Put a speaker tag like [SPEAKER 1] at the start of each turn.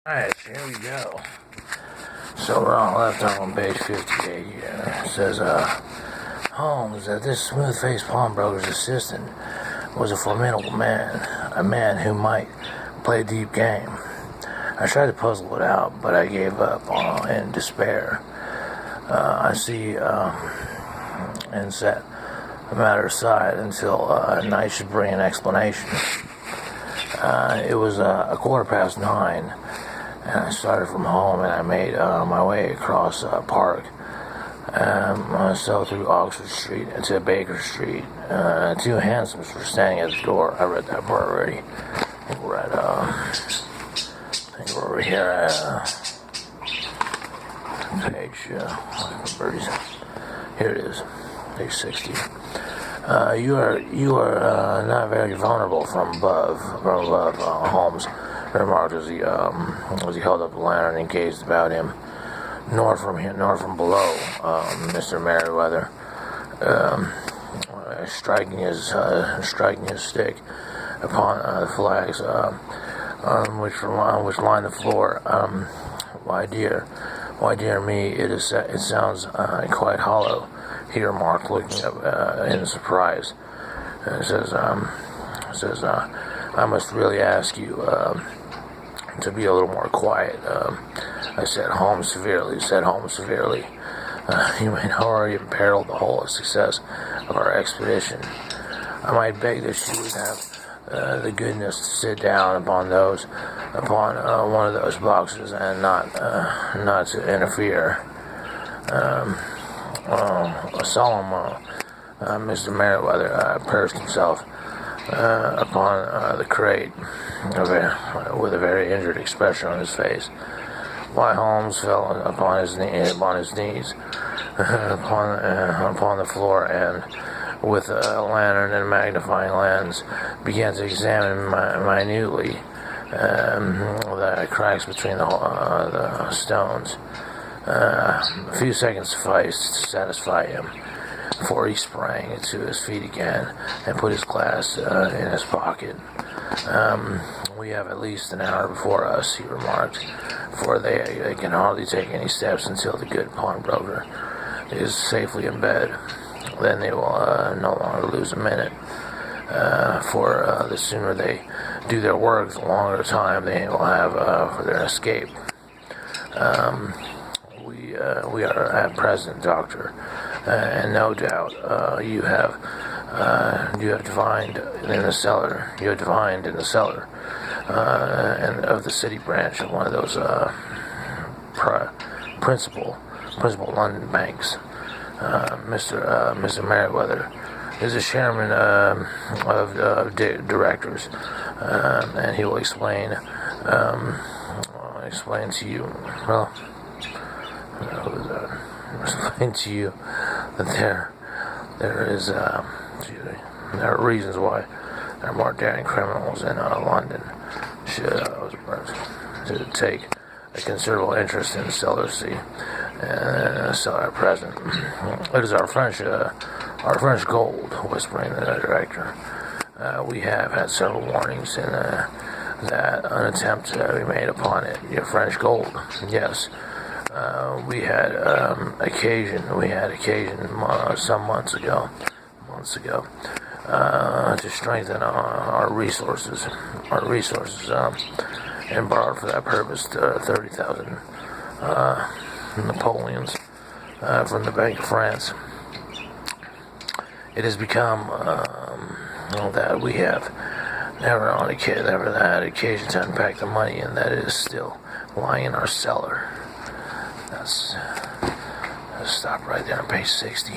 [SPEAKER 1] Alright, so here we go. So we're on left on page 58 here. It says, Holmes, this smooth-faced pawnbroker's assistant was a formidable man, a man who might play a deep game. I tried to puzzle it out, but I gave up in despair. I see, and set the matter aside until night should bring an explanation. It was 9:15, and I started from home, and I made my way across Park, so through Oxford Street into Baker Street. Two hansoms were standing at the door. I read that part already. I think we're over here at page, here it is, page 60. You are not very vulnerable from above, Holmes remarked as he held up the lantern and gazed about him. Nor from below, Mr. Merriweather, striking his stick upon the flags which line the floor. Why dear me, it sounds quite hollow, he remarked, looking up in surprise. And says, I must really ask you to be a little more quiet. I said Holmes severely. You may have already imperiled the whole success of our expedition. I might beg that you would have the goodness to sit down upon one of those boxes and not to interfere. A solemn Mr. Merriweather pursed himself upon the crate with a very injured expression on his face. Why, Holmes fell upon his knees upon the floor, and with a lantern and magnifying lens began to examine minutely the cracks between the stones. A few seconds sufficed to satisfy him, before he sprang to his feet again and put his glass in his pocket. We have at least an hour before us, he remarked, for they can hardly take any steps until the good pawnbroker is safely in bed. Then they will no longer lose a minute, for the sooner they do their work, the longer time they will have for their escape. We are at present, Doctor, and no doubt you have divined in the cellar. You have divined in the cellar, and of the city branch of one of those principal London banks. Mr. Merriweather is the chairman of directors, and he will explain to you. Well, explain to you that there are reasons why there are more daring criminals in London should take a considerable interest in Cellarcy and cellar at present. It is our French gold, whispering the director. We have had several warnings in that an attempt to be made upon it. Your French gold, yes. We had occasion some months ago, to strengthen our resources, and borrowed for that purpose 30,000 Napoleons from the Bank of France. It has become that we have never had occasion to unpack the money, and that it is still lying in our cellar. Let's stop right there on page 60.